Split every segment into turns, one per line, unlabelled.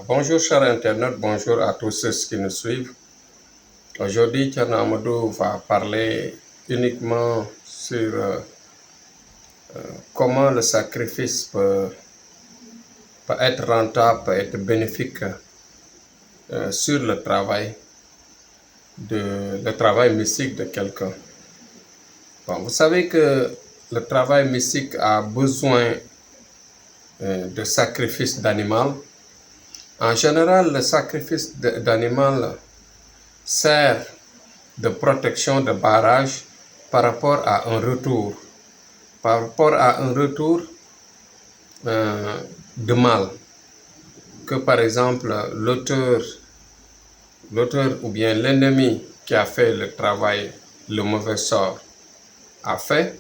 Bonjour chers internautes, bonjour à tous ceux qui nous suivent. Aujourd'hui, Thierno Amadou va parler uniquement sur comment le sacrifice peut être rentable, peut être bénéfique sur le travail mystique de quelqu'un. Bon, vous savez que le travail mystique a besoin de sacrifice d'animal. En général, le sacrifice d'animal sert de protection de barrage par rapport à un retour. Par rapport à un retour de mal. Que par exemple, l'auteur ou bien l'ennemi qui a fait le travail, le mauvais sort, a fait,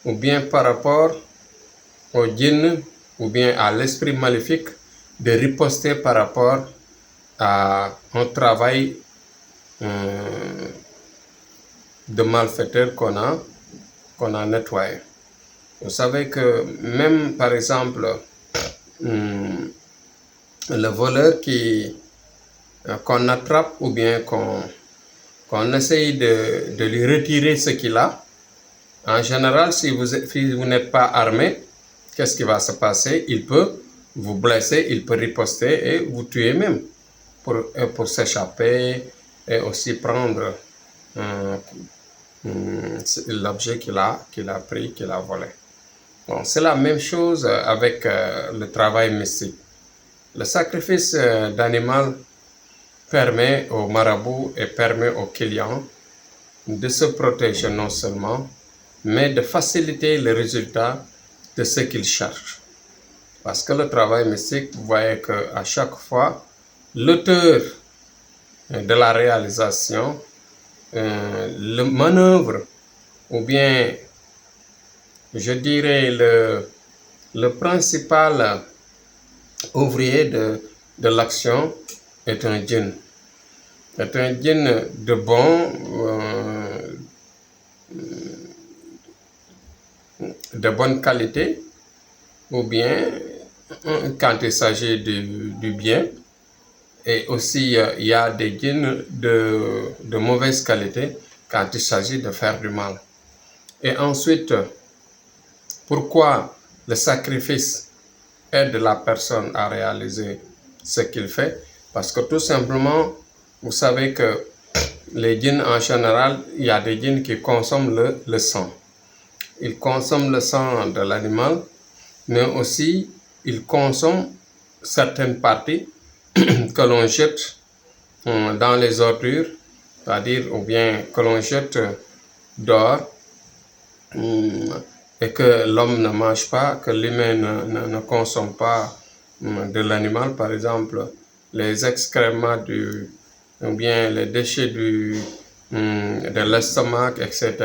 ou bien par rapport au djinn ou bien à l'esprit maléfique de riposter par rapport à un travail de malfaiteur qu'on a nettoyé. Vous savez que même par exemple le voleur qu'on attrape ou bien qu'on essaye de lui retirer ce qu'il a, en général, si vous n'êtes pas armé, qu'est-ce qui va se passer? Il peut vous blesser, il peut riposter et vous tuer même pour s'échapper et aussi prendre l'objet qu'il a pris, qu'il a volé. Bon, c'est la même chose avec le travail mystique. Le sacrifice d'animal permet au marabout et permet aux clients de se protéger non seulement, mais de faciliter le résultat de ce qu'ils cherchent. Parce que le travail mystique, vous voyez qu'à chaque fois, l'auteur de la réalisation le manœuvre, ou bien, je dirais, le principal ouvrier de l'action est un djinn. C'est un djinn de bonne qualité, ou bien quand il s'agit du bien. Et aussi, il y a des djinns de mauvaise qualité quand il s'agit de faire du mal. Et ensuite, pourquoi le sacrifice aide la personne à réaliser ce qu'il fait? Parce que tout simplement, vous savez que les djinns en général, il y a des djinns qui consomment le sang. Ils consomment le sang de l'animal, mais aussi ils consomment certaines parties que l'on jette dans les ordures, c'est-à-dire ou bien que l'on jette dehors et que l'homme ne mange pas, que l'humain ne consomme pas de l'animal, par exemple les excréments ou bien les déchets de l'estomac, etc.,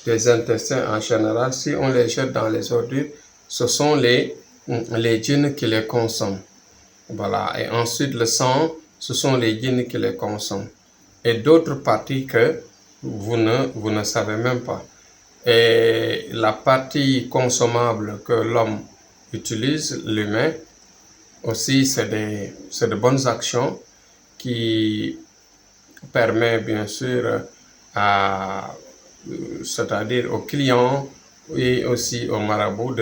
des intestins en général, si on les jette dans les ordures, ce sont les djinns qui les consomment. Voilà. Et ensuite, le sang, ce sont les djinns qui les consomment. Et d'autres parties que vous ne savez même pas. Et la partie consommable que l'homme utilise, l'humain, aussi, c'est de bonnes actions qui permettent bien sûr c'est-à-dire aux clients et aussi aux marabouts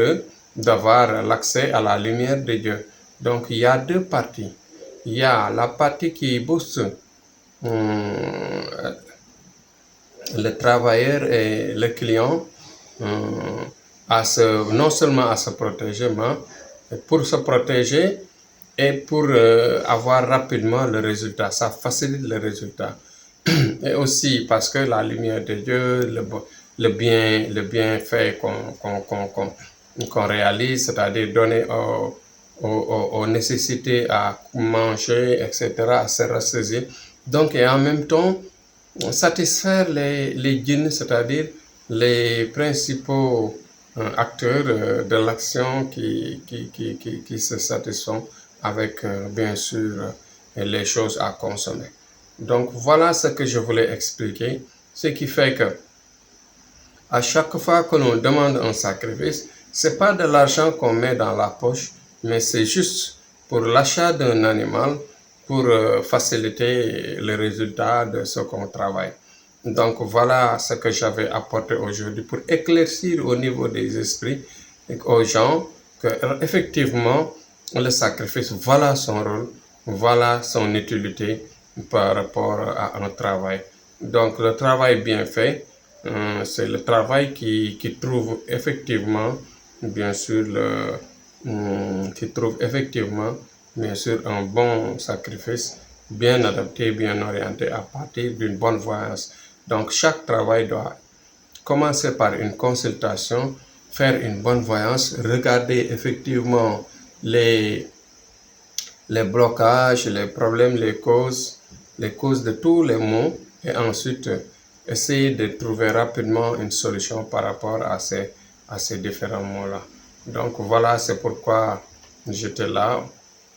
d'avoir l'accès à la lumière de Dieu. Donc, il y a deux parties. Il y a la partie qui booste le travailleur et le client non seulement à se protéger, mais pour se protéger et pour avoir rapidement le résultat. Ça facilite le résultat. Et aussi parce que la lumière de Dieu, le bienfait qu'on réalise, c'est-à-dire donner aux nécessités à manger, etc., à se ressaisir. Donc, et en même temps, satisfaire les djinns, c'est-à-dire les principaux acteurs de l'action qui se satisfont avec, bien sûr, les choses à consommer. Donc, voilà ce que je voulais expliquer, ce qui fait que à chaque fois que l'on demande un sacrifice, ce n'est pas de l'argent qu'on met dans la poche, mais c'est juste pour l'achat d'un animal pour faciliter le résultat de ce qu'on travaille. Donc voilà ce que j'avais apporté aujourd'hui pour éclaircir au niveau des esprits et aux gens que effectivement le sacrifice, voilà son rôle, voilà son utilité par rapport à un travail. Donc le travail bien fait, c'est le travail qui trouve effectivement, bien sûr, qui trouve effectivement, bien sûr, un bon sacrifice, bien adapté, bien orienté à partir d'une bonne voyance. Donc chaque travail doit commencer par une consultation, faire une bonne voyance, regarder effectivement les blocages, les problèmes, les causes de tous les maux, et ensuite essayer de trouver rapidement une solution par rapport à ces différents maux-là. Donc voilà, c'est pourquoi j'étais là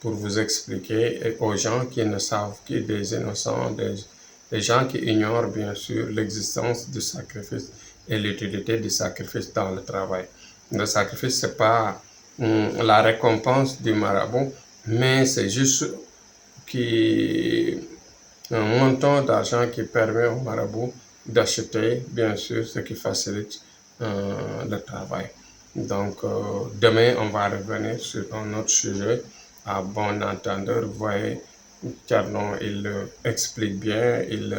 pour vous expliquer, et aux gens qui ne savent, qui des innocents, des gens qui ignorent bien sûr l'existence du sacrifice et l'utilité du sacrifice dans le travail. Le sacrifice, c'est pas la récompense du marabout, mais c'est juste un montant d'argent qui permet au marabout d'acheter, bien sûr, ce qui facilite le travail. Donc, demain, on va revenir sur un autre sujet à bon entendeur. Vous voyez, Thierno, il explique bien, il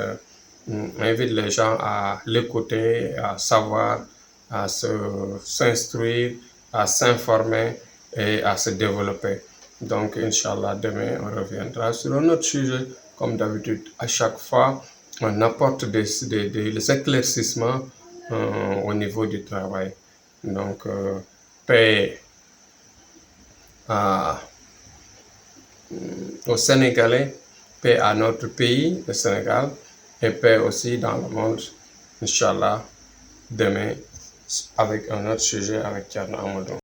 invite les gens à l'écouter, à savoir, à s'instruire, à s'informer et à se développer. Donc, Inch'Allah, demain, on reviendra sur un autre sujet. Comme d'habitude, à chaque fois, on apporte des éclaircissements au niveau du travail. Donc, paix aux Sénégalais, paix à notre pays, le Sénégal, et paix aussi dans le monde, Inch'Allah, demain, avec un autre sujet avec Thierno Amadou.